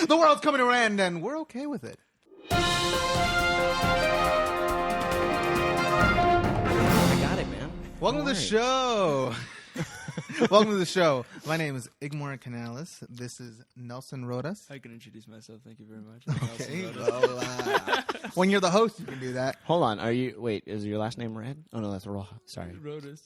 The world's coming to an end, and we're okay with it. I got it, man. Welcome to the show. Welcome to the show. My name is Igmor Canales. This is Nelson Rodas. I can introduce myself. Thank you very much. Okay. Well, when you're the host, you can do that. Hold on. Is your last name Red? Oh, no, that's Raw. Sorry. Rodas.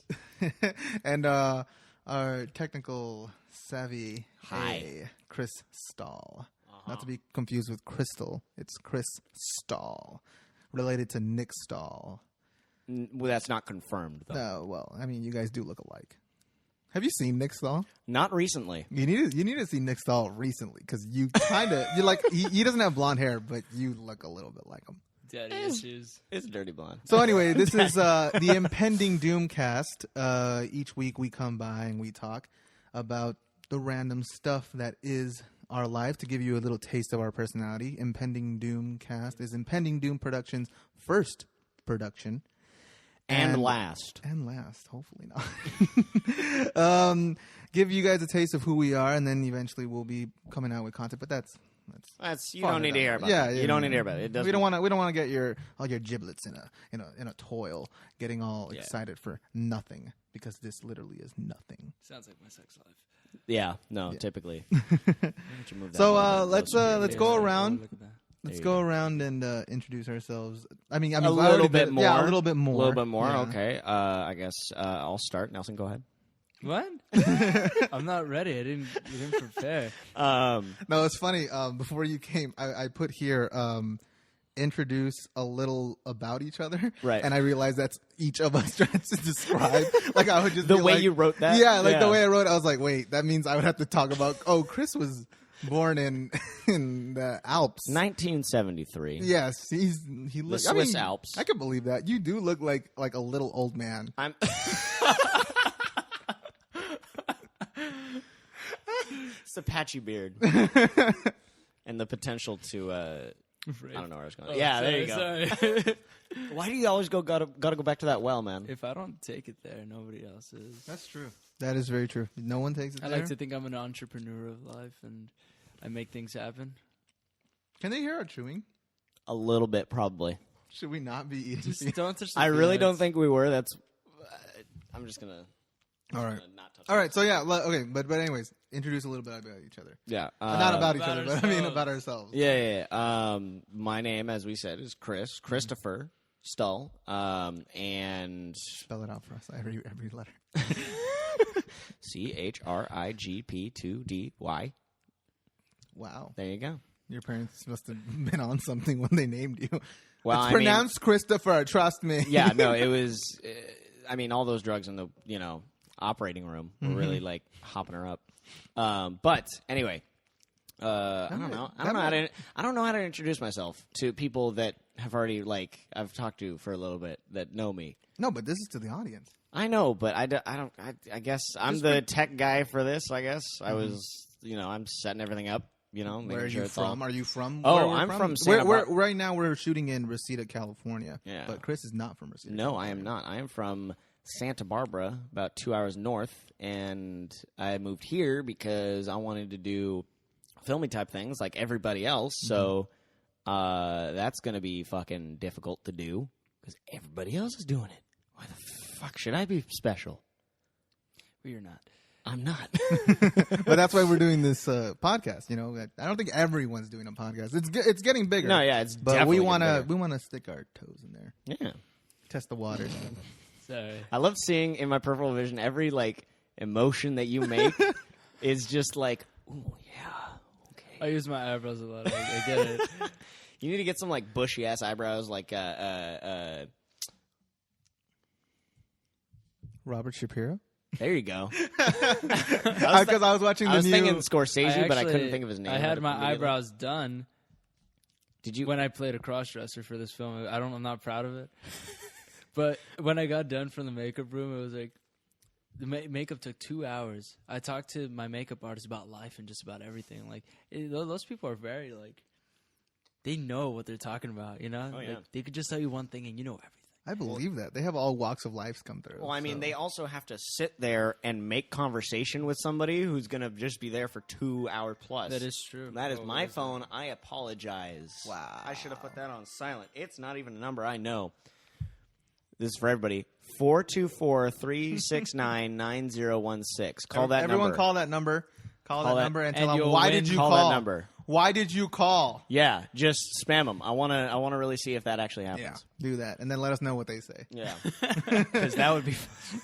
And our technical savvy, Hi. Chris Stahl. Not to be confused with Crystal. It's Chris Stahl, related to Nick Stahl. Well, that's not confirmed, though. No, well, I mean, you guys do look alike. Have you seen Nick Stahl? Not recently. You need to see Nick Stahl recently because you like he doesn't have blonde hair, but you look a little bit like him. Daddy issues. It's dirty blonde. So anyway, this is the Impending Doom cast. Each week we come by and we talk about the random stuff that is our life to give you a little taste of our personality. Impending Doom cast is Impending Doom Productions' first production. And last. And last, hopefully not. Give you guys a taste of who we are, and then eventually we'll be coming out with content. But that's You don't need to hear about it. You don't need to hear about it. We don't want to get all your giblets in a toil, getting all excited for nothing, because this literally is nothing. Sounds like my sex life. Yeah, no, typically. So let's go around. Look at that. Let's go around and introduce ourselves. I mean, a little bit more. Yeah, a little bit more. A little bit more. Yeah. Okay. I guess I'll start. Nelson, go ahead. What? I'm not ready. I didn't prepare. No, it's funny. Before you came, I put here introduce a little about each other. Right. And I realized that's each of us trying to describe. Like I would just the be way like, you wrote that. Yeah, like the way I wrote it, I was like, wait, that means I would have to talk about. Oh, Chris was born in the Alps. 1973. Yes, he looks the Swiss Alps. I can believe that. You do look like a little old man. I'm. It's the patchy beard and the potential to. I don't know where I was going. There you go. Sorry. Why do you always gotta go back to that well, man? If I don't take it there, nobody else is. That's true. That is very true. No one takes it I there. like to think I'm an entrepreneur of life and I make things happen. Can they hear our chewing? A little bit, probably. Should we not be eating? Just don't touch the I really don't peanuts. think we were. That's. I'm just gonna. All right. Not touch. All right. So yeah. Okay. But anyways, introduce a little bit about each other. Yeah. Not about each about other, but I mean ourselves. about ourselves. Yeah. My name, as we said, is Christopher Stull. And Spell it out for us. Every letter. CHRIGP2DY. Wow. There you go. Your parents must have been on something when they named you. Well, it's pronounced Christopher. Trust me. Yeah. No, it was. I mean, all those drugs in the operating room were really like hopping her up. But anyway, I don't know. I don't know how to introduce myself to people that have already I've talked to for a little bit that know me. No, but this is to the audience. I know, but I guess I'm the tech guy for this. I guess I was. I'm setting everything up. Making Where are sure you it's from? all... Are you from? Oh, I'm from Santa Barbara. Right now we're shooting in Reseda, California. Yeah. But Chris is not from Reseda. No, I am not. I am from Santa Barbara, about 2 hours north, and I moved here because I wanted to do filmy type things like everybody else. So that's going to be fucking difficult to do because everybody else is doing it. Why the fuck should I be special? Well, you're not. I'm not. But that's why we're doing this podcast. I don't think everyone's doing a podcast. It's getting bigger. No, yeah, it's but definitely we want getting to stick our toes in there. Yeah. Test the waters. Sorry. I love seeing in my peripheral vision every emotion that you make is just like, ooh, yeah, okay. I use my eyebrows a lot. I get it. You need to get some bushy ass eyebrows, Robert Shapiro. There you go. Because I was watching the I was new. thinking Scorsese, but I couldn't think of his name. I had my eyebrows done. Did you? When I played a cross-dresser for this film, I'm not proud of it. But when I got done from the makeup room, it was like the makeup took 2 hours. I talked to my makeup artist about life and just about everything. Those people are very they know what they're talking about. Oh, yeah. They could just tell you one thing and you know everything. I believe that. They have all walks of life come through. Well, I mean, so. they also have to sit there and make conversation with somebody who's going to just be there for 2 hours plus. That is true. That is Oh, my what is phone. I apologize. Wow. I should have put that on silent. It's not even a number I know. This is for everybody. 424-369-9016. Call that Everyone number. call that number. Call that number and tell and them you'll why win. did you Call call? that number. Why did you call? Yeah, just spam them. I want to really see if that actually Yeah, happens. do that, and then let us know what they say Yeah. Because that would be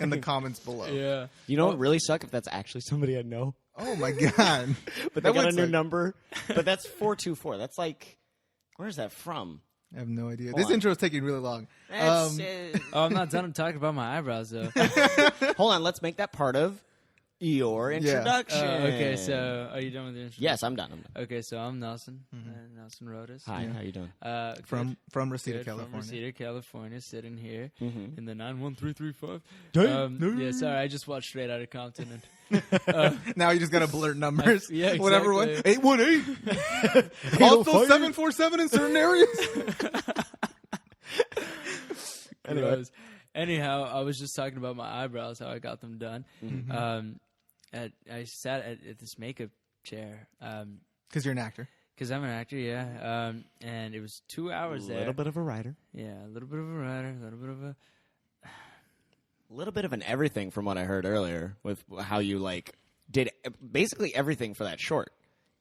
in the comments below. Yeah. You know what would really suck if that's actually somebody I know? Oh my god! But they That got a would new suck. number. But that's 424. That's like, where's that from? I have no idea. Hold This on. intro is taking really long. It's, Oh, I'm not done talking about my eyebrows though. hold on, let's make that part of your introduction. Okay, so are you done with the introduction? Yes, I'm done. Okay, so I'm Nelson. Nelson Rodas. Hi, how you doing? From Reseda, Good, California. From Reseda, California, sitting here Mm-hmm. in the 91335. Dang. Yeah, sorry, I just watched Straight Outta Compton. Now you just gotta blurt numbers. Yeah, Whatever one. exactly. 818. Also 747 in certain areas. Anyways, anyhow, I was just talking about my eyebrows, how I got them done. I sat at this makeup chair Because you're an actor. because I'm an actor, yeah. And it was 2 hours A there. little bit of a writer. Yeah, a little bit of a writer, a little bit of a... A little bit of an everything from what I heard earlier with how you like did basically everything for that short.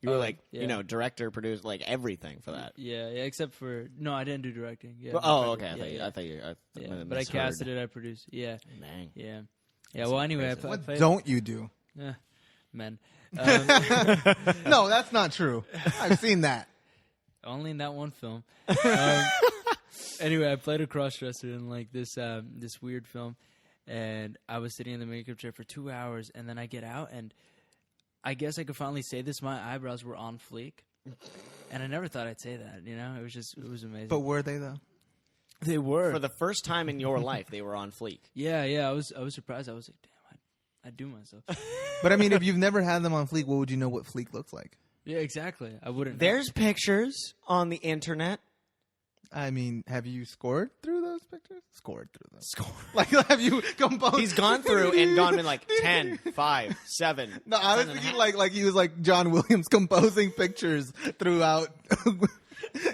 You were like, yeah. you know, director, producer, like everything for that. Yeah, except for... No, I didn't do directing. Yeah, Oh, okay. Yeah, I thought you. I yeah. But I casted it, I produced. Yeah, Dang. yeah. Yeah, well, anyway, I What played... don't you do? Men. No, that's not true. I've seen that. Only in that one film. Anyway, I played a cross-dresser in like this weird film, and I was sitting in the makeup chair for 2 hours, and then I get out, and I guess I could finally say this: my eyebrows were on fleek, and I never thought I'd say that. You know, it was amazing. But were they though? they were For the first time in your life, they were on fleek. Yeah. I was surprised. I was like, damn, I do myself. But I mean, if you've never had them on fleek, what would you know what fleek looks like? Yeah, exactly. I wouldn't. There's pictures on the internet. I mean, have you scored through those pictures? Scored through them. Like, have you composed? He's gone through and gone in like 10, 5, 7. No, I was thinking like he was like John Williams composing pictures throughout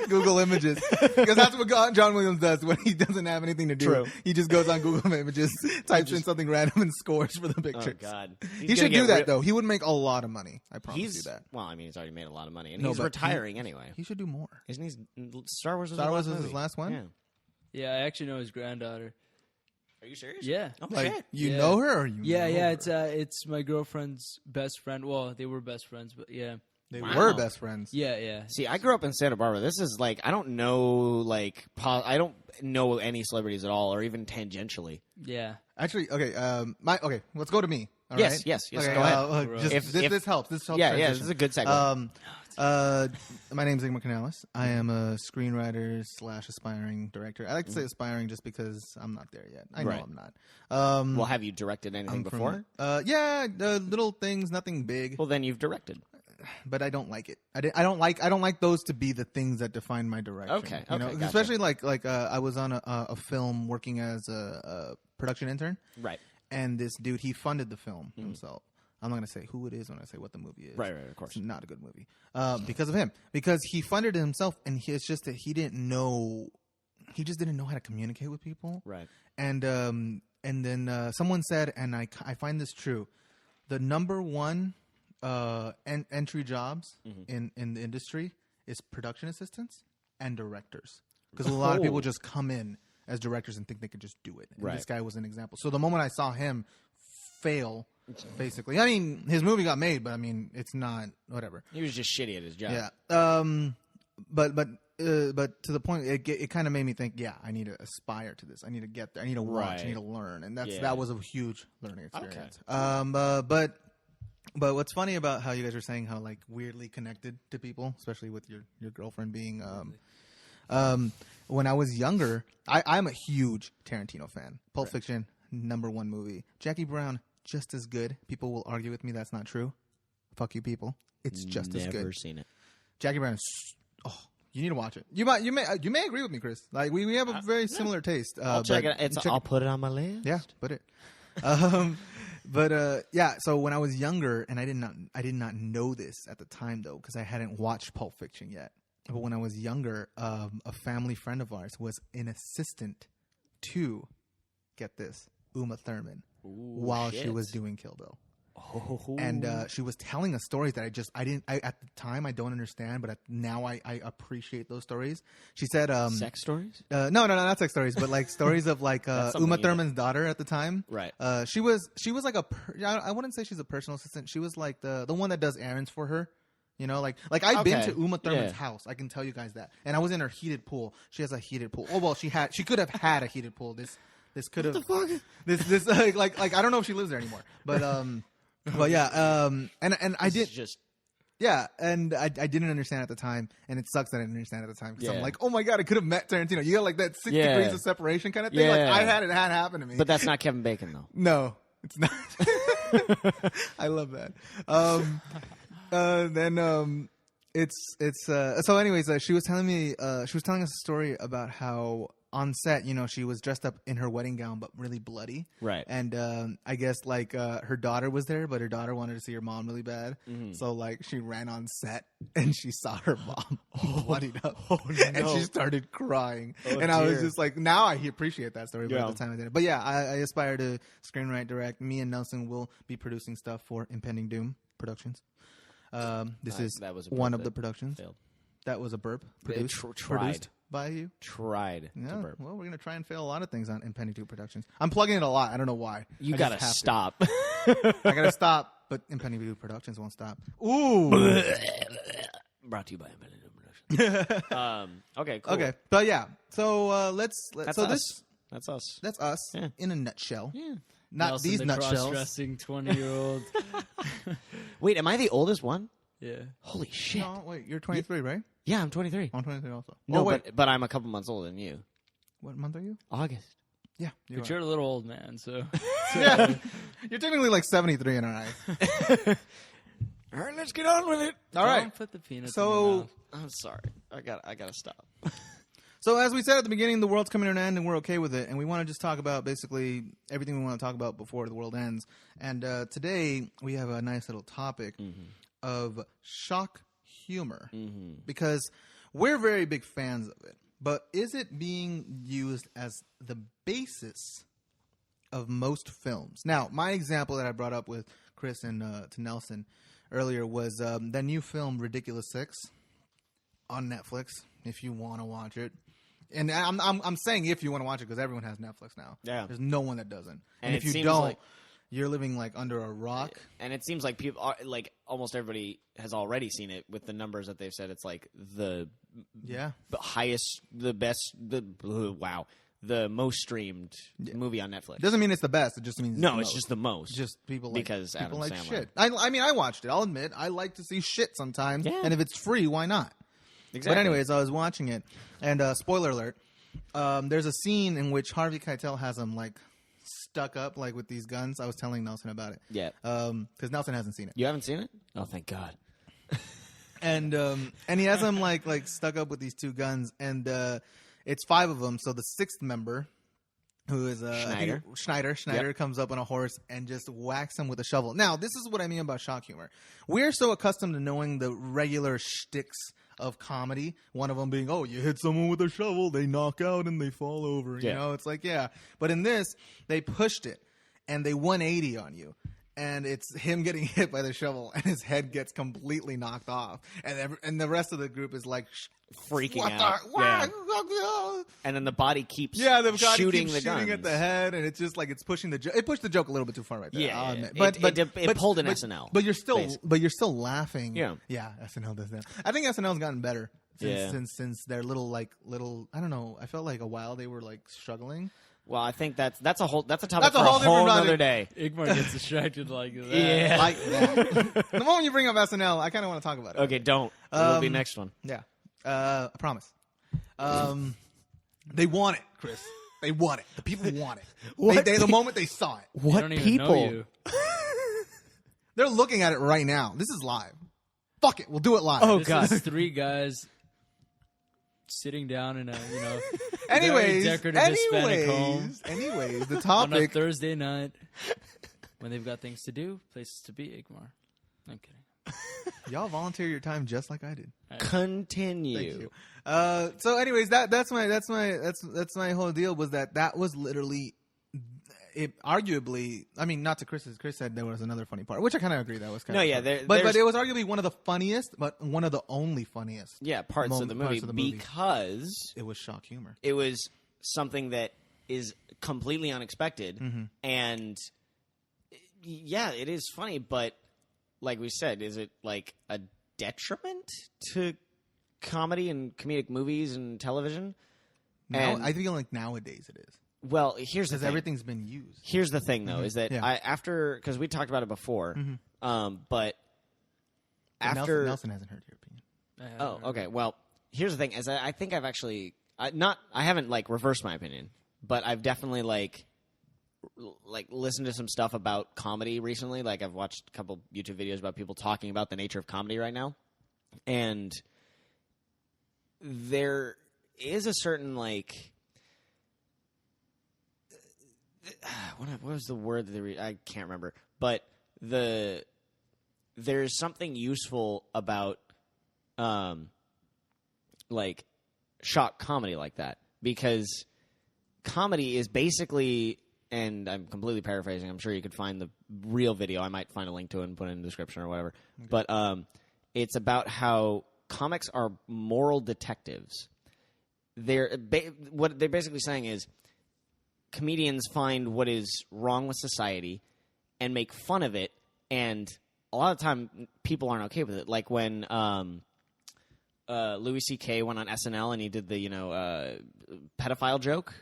Google Images, because that's what John Williams does when he doesn't have anything to do. True. He just goes on Google Images, types in something random, and scores for the Oh, pictures. God. He should do that though. He would make a lot of money. I promise He's you that. Well, I mean, he's already made a lot of money, and No, he's but retiring anyway. He should do more. Isn't he? Star Wars was Star Wars his last was his movie. last one? Yeah. Yeah, I actually know his granddaughter. Are you serious? Yeah. Oh, Like, shit. you Yeah. know her, or you? Yeah, know yeah. her? It's my girlfriend's best friend. Well, they were best friends, but yeah, They Wow. were best friends. yeah. See, I grew up in Santa Barbara. This is like I don't know, I don't know any celebrities at all, or even tangentially. Yeah. Actually, okay. Let's go to me. All Yes, right? yes. Okay, Go ahead. this helps. This helps. Yeah, transition. this is a good segue. My name's Igmar Canales. I am a screenwriter / aspiring director. I like to say aspiring just because I'm not there yet. I know Right. I'm not. Well, have you directed anything before? Yeah, little things, nothing big. Well, then you've directed. But I don't like it. I don't like those to be the things that define my direction. Okay, you know? okay, gotcha. Especially I was on a film working as a production intern. Right. And this dude, he funded the film himself. I'm not going to say who it is when I say what the movie is. Right, of course. It's not a good movie. Because of him. Because he funded it himself, and it's just that he just didn't know how to communicate with people. Right. And then someone said, and I find this true, the number one entry jobs in the industry is production assistants and directors. Because a lot of people just come in as directors and think they could just do it. And Right. this guy was an example. So the moment I saw him fail, basically, I mean, his movie got made, but I mean, it's not whatever. He was just shitty at his job. Yeah. But to the point, it kind of made me think, yeah, I need to aspire to this. I need to get there. I need to watch. Right. I need to learn, and Yeah. that was a huge learning experience. Okay. But what's funny about how you guys are saying how like weirdly connected to people, especially with your girlfriend being when I was younger, I'm a huge Tarantino fan. Pulp Fiction, #1 movie. Jackie Brown, just as good. People will argue with me that's not true. Fuck you, people. It's just as good. Never seen it. Jackie Brown is You need to watch it. You may agree with me, Chris. Like we have a very similar taste. I'll check it. I'll put it on my list. Yeah, put it. Yeah. So when I was younger, and I did not know this at the time though, because I hadn't watched Pulp Fiction yet. But when I was younger, a family friend of ours was an assistant to, get this, Uma Thurman while she was doing Kill Bill. Oh. And she was telling us stories that at the time I don't understand, but now I appreciate those stories. She said, sex stories? No, not sex stories, but like stories of like Uma Thurman's daughter at the time. Right. She was like I wouldn't say she's a personal assistant. She was like the one that does errands for her. You know, like I've been to Uma Thurman's house. I can tell you guys that. And I was in her heated pool. She has a heated pool. Oh well, she could have had a heated pool. This could have. What the fuck? This like I don't know if she lives there anymore. But yeah, and I did just. Yeah, and I didn't understand at the time, and it sucks that I didn't understand at the time because I'm Yeah. like, oh my god, I could have met Tarantino. You got like that 6 degrees of separation kind of thing. Like Yeah. I had it happen to me. But that's not Kevin Bacon though. No, it's not. I love that. Then it's so anyways, she was telling us a story about how on set, you know, she was dressed up in her wedding gown but really bloody. Right. And I guess like her daughter was there, but her daughter wanted to see her mom really bad. Mm-hmm. So like she ran on set and she saw her mom bloodied up. Oh, no. And she started crying. Oh, and I was dear. just like, now I appreciate that story, but Yeah. at the time I didn't. But yeah, I aspire to screenwrite, direct. Me and Nelson will be producing stuff for Impending Doom Productions. This is that was a one burp of the that productions. failed. That was a burp. They Produced, tried. produced by you. Tried Yeah. to burp. Well, we're gonna try and fail a lot of things on Impending Doom Productions. I'm plugging it a lot. I don't know why. You I gotta just have to. stop. I gotta stop, but Impending Doom Productions won't stop. Ooh. Brought to you by Impending Doom Productions. Okay, cool. Okay, but yeah. So let's. That's so us. That's us. that's us Yeah. in a nutshell. Yeah. Not Nelson, these the nutshells. cross-dressing 20-year-old. Wait, am I the oldest one? Yeah. Holy shit. No, wait. You're 23, right? Yeah, I'm 23. I'm 23 also. No, oh, wait. but I'm a couple months older than you. What month are you? August. Yeah, you But are. you're a little old man, so. Yeah, you're technically like 73 in our eyes. All right, let's get on with it. All right. Don't put the peanuts So- in your mouth. I'm sorry. I gotta stop. So as we said at the beginning, the world's coming to an end, and we're okay with it. And we want to just talk about basically everything we want to talk about before the world ends. And today we have a nice little topic of shock humor, because we're very big fans of it. But is it being used as the basis of most films? Now, my example that I brought up with Chris and to Nelson earlier was the new film Ridiculous 6 on Netflix. If you want to watch it. And I'm saying if you want to watch it because everyone has Netflix now. Yeah. There's no one that doesn't. And it if you seems don't, like- you're living like under a rock. And it seems like people are, like almost everybody has already seen it with the numbers that they've said. It's like the Yeah. highest, the best, the most streamed movie on Netflix. Doesn't mean it's the best. It just means No, the it's most. just the most. Just people like Because people Adam like Sandler. shit. I mean, I watched it. I'll admit, I like to see shit sometimes. Yeah. And if it's free, why not? Exactly. But anyways, I was watching it, and spoiler alert: there's a scene in which Harvey Keitel has him like stuck up like with these guns. I was telling Nelson about it. Yeah. Because Nelson hasn't seen it. You haven't seen it? Oh, thank God. And he has them like stuck up with these two guns, and it's 5 of them. So the 6th member, who is Schneider Yep. comes up on a horse and just whacks him with a shovel. Now, this is what I mean about shock humor. We're so accustomed to knowing the regular shticks of comedy. One of them being, oh, you hit someone with a shovel, they knock out and they fall over. You Yeah. know, it's like, yeah. But in this, they pushed it and they 180 on you. And it's him getting hit by the shovel, and his head gets completely knocked off, and the rest of the group is like Freaking what out. The, And then the body keeps yeah, the guy shooting keeps the shooting guns. at the head, and it's just like it's pushing the joke. It pushed the joke a little bit too far right there. Yeah, I'll yeah. admit. It pulled an SNL, But you're basically. still laughing. Yeah. SNL does that. I think SNL's gotten better Yeah. since their little I don't know. I felt like a while they were like struggling. Well, I think that's a topic That's a for whole a whole different other topic. day. Igmar gets distracted like that. Yeah. Like that. The moment you bring up SNL, I kind of want to talk about it. Okay, don't. It'll be next one. Yeah. I promise. They want it, Chris. They want it. The people want it. What The moment they saw it. They What don't even people? know you. They're looking at it right now. This is live. Fuck it. We'll do it live. Oh, This God. is 3 guys sitting down in a very Anyways, decorative Hispanic home the on a topic. Thursday night when they've got things to do, places to be. Igmar, I'm kidding. Y'all volunteer your time just like I did. Continue. Thank you. So, anyways, that's my whole deal. Was that was literally it? Arguably, I mean, not to Chris's. Chris said there was another funny part, which I kind of agree. That was kind of funny. But it was arguably one of the funniest, but one of the only funniest. Parts of the movie because it was shock humor. It was something that is completely unexpected, and it is funny, but. Like we said, is it like a detriment to comedy and comedic movies and television? I feel like nowadays it is. Well, here's the thing. Everything's been used. Here's the thing, though, is that because we talked about it before, but after Nelson hasn't heard your opinion. Oh, okay. Well, here's the thing: is I think I've actually I haven't like reversed my opinion, but I've definitely like listened to some stuff about comedy recently. Like I've watched a couple YouTube videos about people talking about the nature of comedy right now. And there is a certain like what was the word that I can't remember. But there's something useful about like shock comedy like that, because comedy is basically, and I'm completely paraphrasing, I'm sure you could find the real video. I might find a link to it and put it in the description or whatever. Okay. But it's about how comics are moral detectives. What they're basically saying is comedians find what is wrong with society and make fun of it, and a lot of the time people aren't okay with it. Like when Louis C.K. went on SNL and he did the pedophile joke.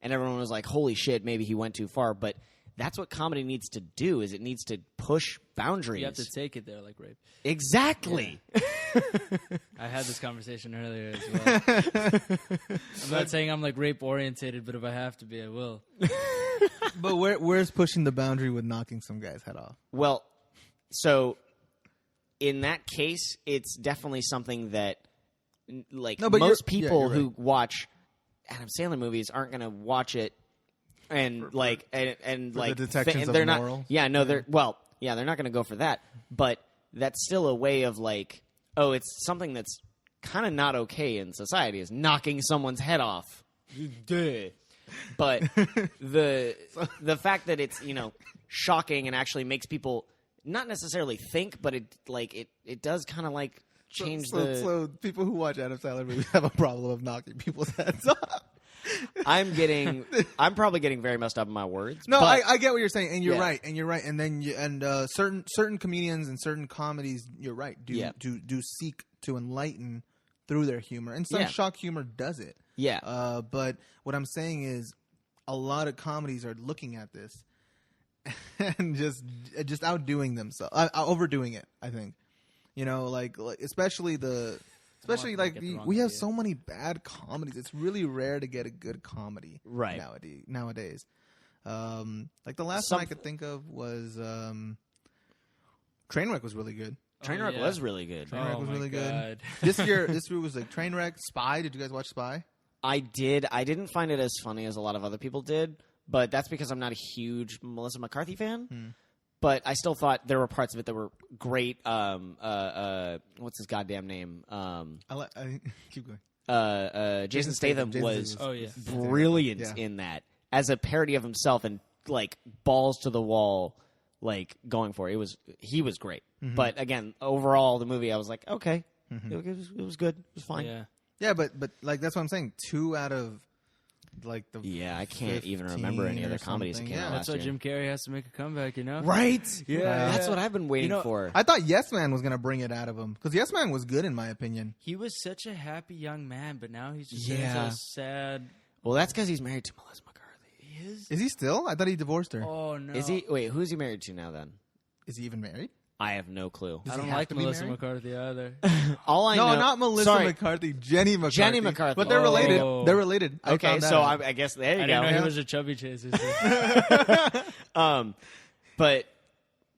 And everyone was like, holy shit, maybe he went too far. But that's what comedy needs to do, is it needs to push boundaries. You have to take it there like rape. Exactly. Yeah. I had this conversation earlier as well. I'm not saying I'm like rape-orientated, but if I have to be, I will. But where's pushing the boundary with knocking some guy's head off? Well, so in that case, it's definitely something that most people who watch Adam Sandler movies aren't going to watch it and the detections of they're not morals. they're not going to go for that, but that's still a way of like, oh, it's something that's kind of not okay in society, is knocking someone's head off. But the fact that it's shocking and actually makes people not necessarily think, but it does kind of like change So people who watch Adam Sandler movies have a problem of knocking people's heads off. I'm probably getting very messed up in my words. No, I get what you're saying, and you're right, and then certain comedians and certain comedies, you're right, do seek to enlighten through their humor, and some shock humor does it. Yeah. But what I'm saying is, a lot of comedies are looking at this and just outdoing themselves, overdoing it. I think. Especially we have so many bad comedies. It's really rare to get a good comedy nowadays. Like the last one I could think of was Trainwreck was really good. Trainwreck was really good. Trainwreck was really good. This year was like Trainwreck, Spy. Did you guys watch Spy? I did. I didn't find it as funny as a lot of other people did, but that's because I'm not a huge Melissa McCarthy fan. But I still thought there were parts of it that were great. What's his goddamn name? Keep going. Jason Statham was brilliant in that, as a parody of himself and like balls to the wall, like going for it. He was great. But again, overall, the movie, I was like, okay, it was good. It was fine. Yeah, but like that's what I'm saying. 2 out of like the I can't even remember any other comedies that came out last year. That's why Jim Carrey has to make a comeback, Right? Yeah. That's what I've been waiting for. I thought Yes Man was going to bring it out of him, because Yes Man was good in my opinion. He was such a happy young man, but now he's just so sad. Well, that's because he's married to Melissa McCarthy. He is? Is he still? I thought he divorced her. Oh, no. Is he? Wait, who's he married to now then? Is he even married? I have no clue. I don't like Melissa McCarthy either. All I know... No, not Melissa McCarthy. Jenny McCarthy. Jenny McCarthy. But they're related. They're related. Okay, so I guess there you go. I didn't know he was a chubby chaser. But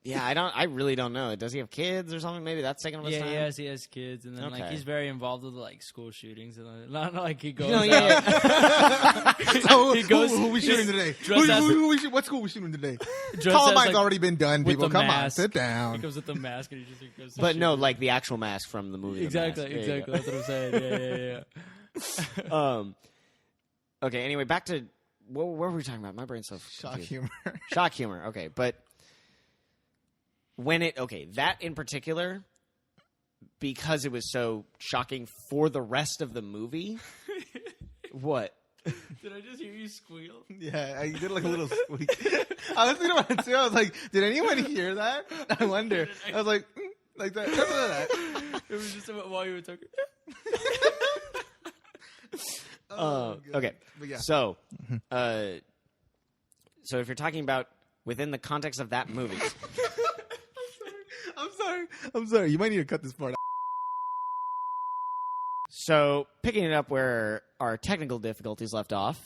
Yeah, I really don't know. Does he have kids or something? Maybe that's taking up his time. Yeah, he has kids, and then like Okay. he's very involved with like school shootings, and not like he goes. No, out. yeah. So He goes- who we shooting today? dressed as- What school we shooting today? Dressed as, Columbine's like, already been done. with People, the come on, mask. sit He down. comes with the mask, and he just like, goes. To But no, shoot. like the actual mask from the movie. The exactly, Mask. There you exactly. That's what I'm saying. Yeah. go. Okay. Anyway, back to what were we talking about? My brain's so Shock confused. humor. Shock humor. Okay, but that in particular, because it was so shocking for the rest of the movie. What? Did I just hear you squeal? Yeah, I did like a little squeak. I was thinking about it too. I was like, did anyone hear that? I wonder. I was like, like that. Just like that. It was just about while you were talking. Oh, God. Okay. But yeah. So if you're talking about within the context of that movie, I'm sorry. You might need to cut this part out. so picking it up where our technical difficulties left off,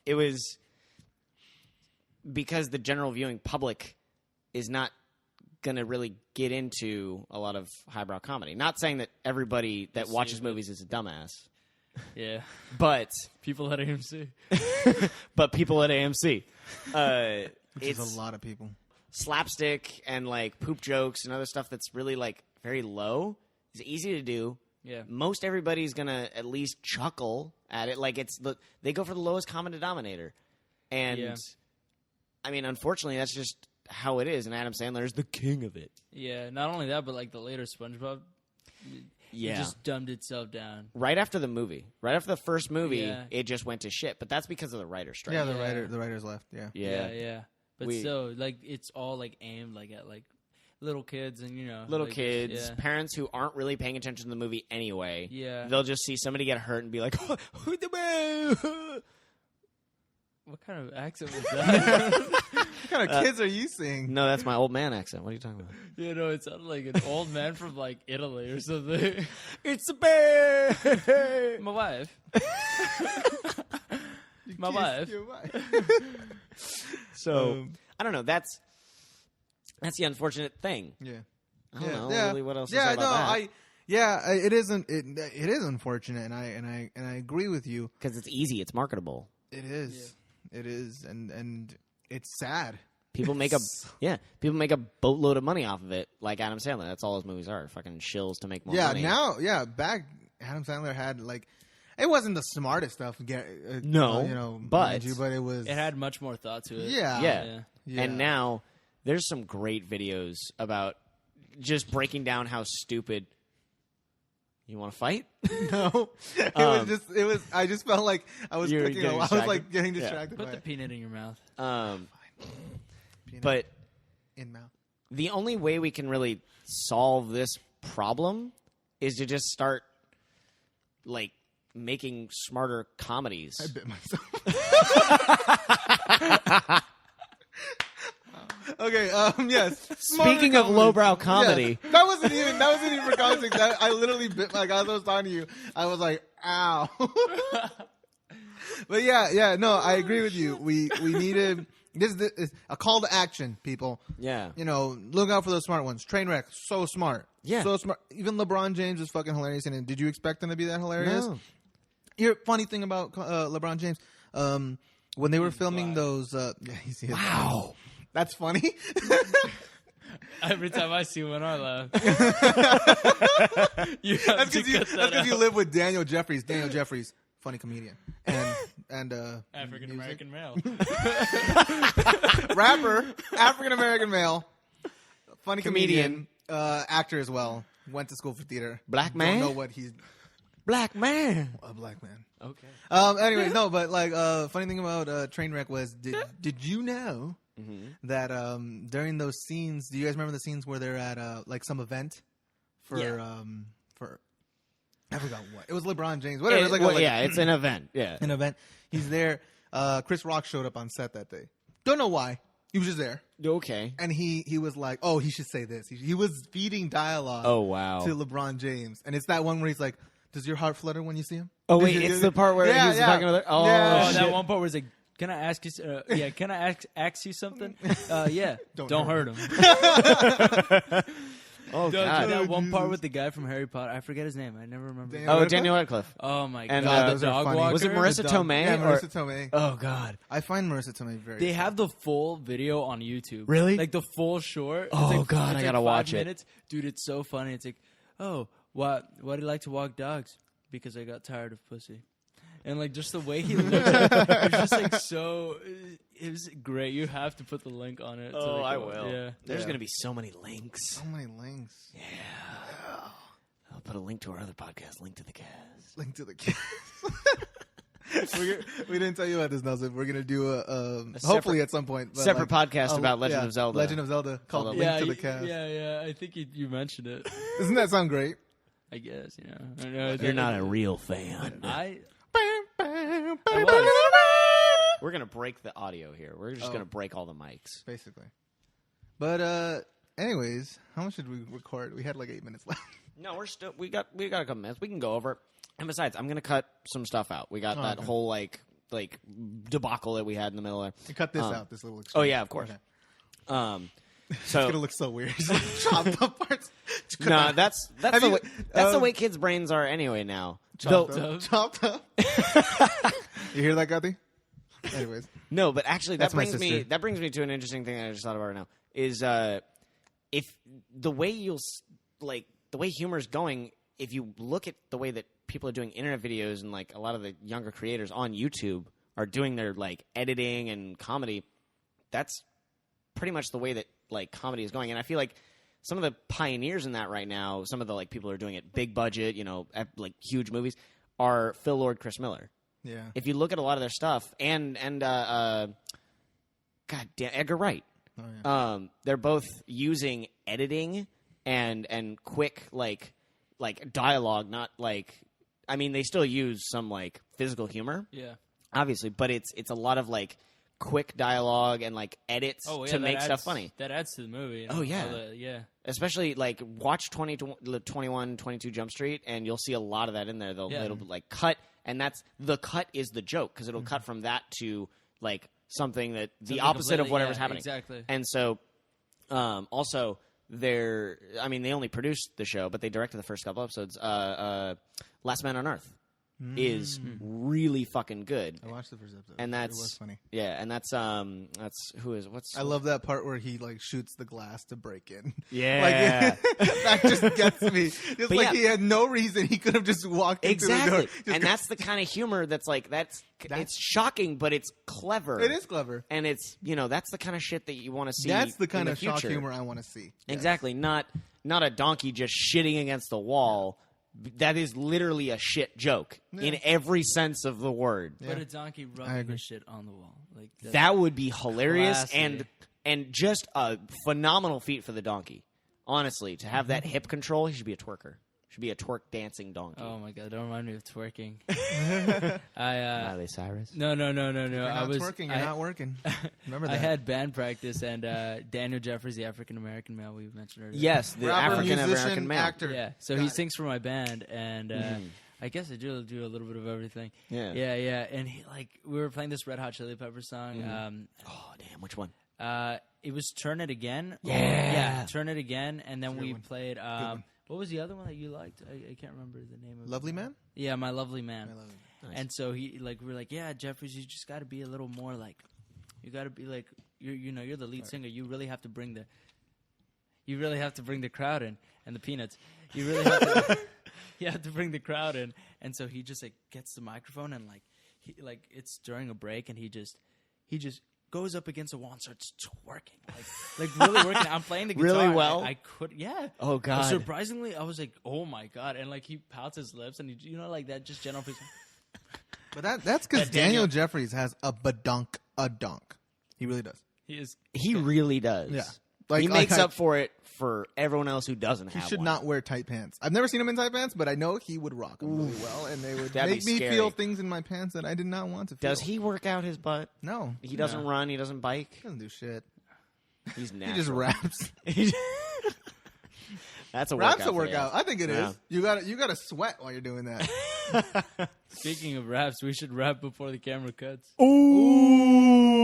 it was because the general viewing public is not going to really get into a lot of highbrow comedy. Not saying that everybody that watches movies is a dumbass, Yeah, but people at AMC. people at AMC, Which it's is a lot of people. slapstick and like poop jokes and other stuff that's really like very low. It's easy to do. Yeah, Most everybody's gonna at least chuckle at it. Like they go for the lowest common denominator, and Yeah. I mean, unfortunately, that's just how it is. And Adam Sandler is the king of it. yeah. Not only that, but like the later SpongeBob, Yeah. it just dumbed itself down. Right after the movie, right after the first movie, Yeah. it just went to shit. But that's because of the writer's strike. Yeah, Yeah. the writers left. Yeah. Yeah. But We- still, like it's all like aimed like at like little kids and Little like, kids, Yeah. parents who aren't really paying attention to the movie anyway. Yeah. They'll just see somebody get hurt and be like, "Who the man?" What kind of accent was that? What kind of kids are you seeing? No, that's my old man accent. What are you talking about? You know, it sounded like an old man from like Italy or something. It's a bear. My wife. My wife. Your wife. So I don't know. That's the unfortunate thing. Yeah. I don't know Yeah. really what else. Yeah, to say about that. it isn't. It is unfortunate, and I agree with you. Because it's easy. It's marketable. It is. It is, and it's sad. People make a boatload of money off of it, like Adam Sandler. That's all his movies are. Fucking shills to make more money. Back Adam Sandler had like, it wasn't the smartest stuff. No, but it was. It had much more thought to it. Yeah. Yeah. And now there's some great videos about just breaking down how stupid. You want to fight? No, it was. I just felt like I was You were picking. getting I was distracted? like getting Yeah. distracted Put by the it. peanut in your mouth. Peanut But in mouth. the only way we can really solve this problem is to just start like making smarter comedies. I bit myself. Okay. Yes. Speaking of lowbrow comedy, Yes. That wasn't even for context. I literally bit as I was talking to you. I was like, "Ow!" But yeah. No, I agree with you. We needed this is a call to action, people. yeah, Look out for those smart ones. Trainwreck, so smart. Yeah. So smart. Even LeBron James is fucking hilarious. And did you expect him to be that hilarious? No. Here, funny thing about LeBron James, when they were filming those, wow, that's funny. Every time I see one, I laugh. You That's have to cut that because out. you live with Daniel Jeffries. Daniel Jeffries, funny comedian, and African American male. rapper, African American male, funny comedian, actor as well. Went to school for theater. Black man? Don't know what he's black man. a black man. Okay. Anyways, no, but like, funny thing about Trainwreck was, did you know that during those scenes, do you guys remember the scenes where they're at like some event for I forgot what it was, LeBron James, whatever. It was like, It's an event. Yeah, an event. He's there. Chris Rock showed up on set that day. Don't know why. He was just there, okay. and he was like, "Oh, he should say this." He was feeding dialogue. Oh wow. To LeBron James, and it's that one where he's like, "Does your heart flutter when you see him?" Oh wait, it's the part where he's talking to the. Oh, Yeah. Oh, shit. that one part was like, Can I ask you? Can I ask you something? Yeah. Don't hurt him. Oh, Dude, God. that one part with the guy from Harry Potter. I forget his name. I never remember. Daniel Radcliffe. Oh my And, god, those the are dog funny. walker. Was it Marissa Tomei? Yeah, or- Marissa Tomei. Oh, God. I find Marissa Tomei very. They have the full video on YouTube. Really? Like the full short. Oh, It's like, God, it's I gotta like 5 watch it. minutes. Dude, it's so funny. It's like, oh, why do you like to walk dogs? Because I got tired of pussy. And like just the way he looked at it, it was just like so. It was great. You have to put the link on it. Oh, I go- will. Yeah. There's Yeah. going to be so many links. So many links. Yeah. I'll put a link to our other podcast, Link to the Cast. Link to the cast. We didn't tell you about this, Nelson. We're gonna do a hopefully at some point Separate podcast about Legend of Zelda. Legend of Zelda called Called Link to the Cast. Yeah. I think you mentioned it. Doesn't that sound great? I guess I know. You're not a real fan. I We're going to break the audio here. We're just going to break all the mics. Basically. But anyways, how much did we record? We had like 8 minutes left. No, we got a couple minutes. We can go over it. And besides, I'm going to cut some stuff out. We got that okay. whole like debacle that we had in the middle there. You cut this out. This little. Oh yeah, of course. Okay. It's So gonna look so weird. Chopped up parts. no, that's Have the you- way the way kids' brains are anyway now. Chopped Though- up. Chopped up. You hear that, Guthy? Anyways, No, but actually That's my brings me sister. to an interesting thing that I just thought about right now is if the way the way humor is going, if you look at the way that people are doing internet videos and like a lot of the younger creators on YouTube are doing their like editing and comedy, that's pretty much the way that like comedy is going. And I feel like some of the pioneers in that right now, some of the like people who are doing it big budget, like huge movies, are Phil Lord, Chris Miller. yeah. If you look at a lot of their stuff, and God damn, Edgar Wright, Oh, yeah. they're both using editing and quick like dialogue. Not like, I mean, they still use some like physical humor, yeah. obviously, but it's a lot of like quick dialogue and like edits to make stuff funny. That adds to the movie. Oh, yeah. Yeah. Especially like watch 21, 22 Jump Street, and you'll see a lot of that in there. It'll like cut. And the cut is the joke because it'll cut from that to like something that the Something opposite of completely- whatever's yeah, happening. exactly. And so, also they only produced the show, but they directed the first couple episodes. Last Man on Earth is really fucking good. I watched the first episode. And it that's was funny. Yeah, and that's what's I love that part where he like shoots the glass to break in. Yeah. Like, that just gets me. Just But like yeah. he had no reason. He could have just walked into the door. Exactly, Just and go- that's the kind of humor that's like it's shocking, but it's clever. It is clever. And it's that's the kind of shit that you want to see. That's the kind in of the shock future. humor I want to see. Yes. Exactly, not a donkey just shitting against the wall. That is literally a shit joke in every sense of the word. Yeah. But a donkey I rubbing agree. the shit on the wall. Like That would be hilarious Classy. and just a phenomenal feat for the donkey. Honestly, to have that hip control, he should be a twerker. Should be a twerk dancing donkey. Oh my god! Don't remind me of twerking. Miley Cyrus. No. You're I not was twerking. You're not working. Remember that. I had band practice, and Daniel Jeffries, the African American male we mentioned earlier. Yes, the Rapper, African musician, American male. actor. Yeah. So Got he it. sings for my band, and I guess I do a little bit of everything. Yeah. Yeah. And he we were playing this Red Hot Chili Peppers song. Oh damn, which one? It was Turn It Again. Yeah. Turn It Again, and then Good we one. played. one. What was the other one that you liked? I can't remember the name of it. Lovely Man. Yeah, My Lovely Man. I love it. Nice. And so we were like, yeah, Jeffries, you just got to be a little more like, you got to be like, you're the lead singer. You really have to bring the crowd in, and the Peanuts. You really have to, you have to bring the crowd in. And so he just like gets the microphone and it's during a break, and he just goes up against a wall and starts twerking, like really working. I'm playing the guitar. Really and well? I could, yeah. Oh, God. Surprisingly, I was like, oh my god, and like he pouts his lips, and he, like that, just general piece. But that's because That Daniel Daniel- Jeffries has a badunk a donk. He really does. He is. He really does. Yeah. He makes up for it for everyone else who doesn't He have should one. not wear tight pants. I've never seen him in tight pants, but I know he would rock them really well, and they would That'd make be me scary. feel things in my pants that I did not want to feel. Does he work out his butt? No, He doesn't run. He doesn't bike. he doesn't do shit. He's He natural. just raps. That's a workout. Raps a for workout. you. I think it Yeah. is. You got to sweat while you're doing that. Speaking of raps, we should rap before the camera cuts. Ooh.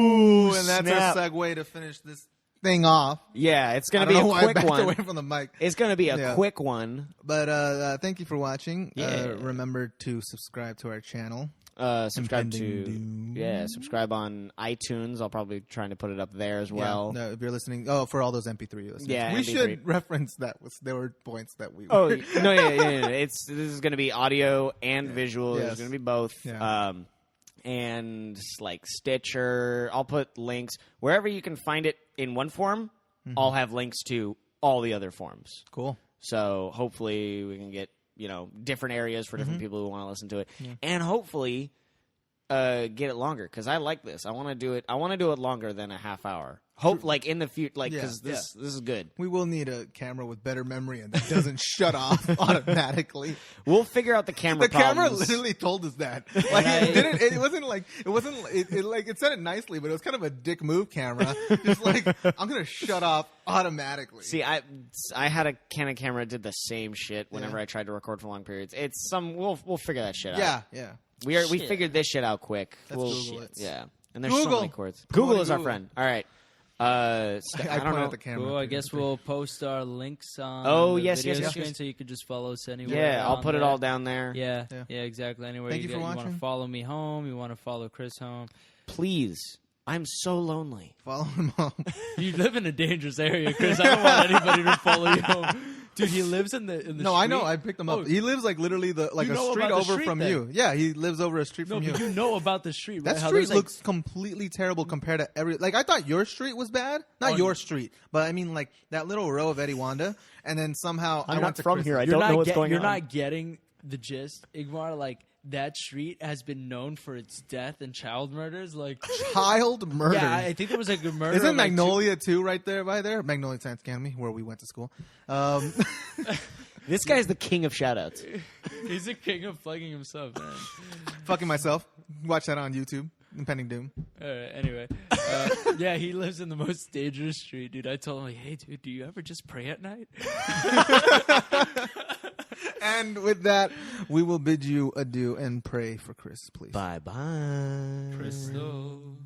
Ooh, and that's snap. our segue to finish this thing off. Yeah, it's going I to be don't know a why I quick backed one. away from the mic. It's going to be a Yeah. quick one. But thank you for watching. Yeah. Remember to subscribe to our channel. Subscribe Impending to Doom. subscribe on iTunes. I'll probably be trying to put it up there as well. Yeah, no, if you're listening, for all those MP3 listeners. Yeah, we MP3. should reference that. There were points that we. Oh no, yeah. This is going to be audio and visual. Yes. It's going to be both. Yeah. And like Stitcher, I'll put links wherever you can find it in one form. I'll have links to all the other forms. Cool. So hopefully we can get different areas for different people who want to listen to it, and hopefully get it longer because I like this. I want to do it. I want to do it longer than a half hour. Hope like in the future, like because this is good. We will need a camera with better memory and that doesn't shut off automatically. We'll figure out the camera. The camera problems. literally told us that. Like it said it nicely, but it was kind of a dick move camera. Just like I'm gonna shut off automatically. See, I had a Canon camera that did the same shit whenever I tried to record for long periods. It's we'll figure that shit out. Yeah. We figured this shit out quick. Let's Google it. Yeah, and there's so Google. many cords. Promoting Google is our Google. friend. All right. I don't point know. at the camera. Cool. I guess we'll post our links on Oh, the yes, video yes, screen yes. so you could just follow us anywhere. Yeah, I'll on put it there. all down there. Yeah, exactly. Anywhere Thank you for you want watching. to follow me home, you want to follow Chris home. Please. I'm so lonely. Follow him home. You live in a dangerous area, Chris. I don't want anybody to follow you home. Dude, he lives in the No, street. I know. I picked him up. Oh, He lives like literally you a know street about the over street from then? you. Yeah, he lives over a street No, from you. but you know about the street, right? That How street there's, like, looks completely terrible compared to every. Like I thought your street was bad. Not your street, but I mean like that little row of Eddie Wanda, and then somehow I I'm went not to from Chris's. here. I You're don't not know what's going You're on. not getting the gist, Igmar. Like that street has been known for its death and child murders. Like Child murder. yeah, I think there was like a murder. Isn't of, like, Magnolia too right there by there? Magnolia Science Academy, where we went to school. This guy's the king of shoutouts. He's a king of plugging himself, man. Fucking myself. Watch that on YouTube. Impending Doom. All right, anyway, yeah, he lives in the most dangerous street, dude. I told him, like, hey, dude, do you ever just pray at night? And with that, we will bid you adieu and pray for Chris, please. Bye-bye. Crystal.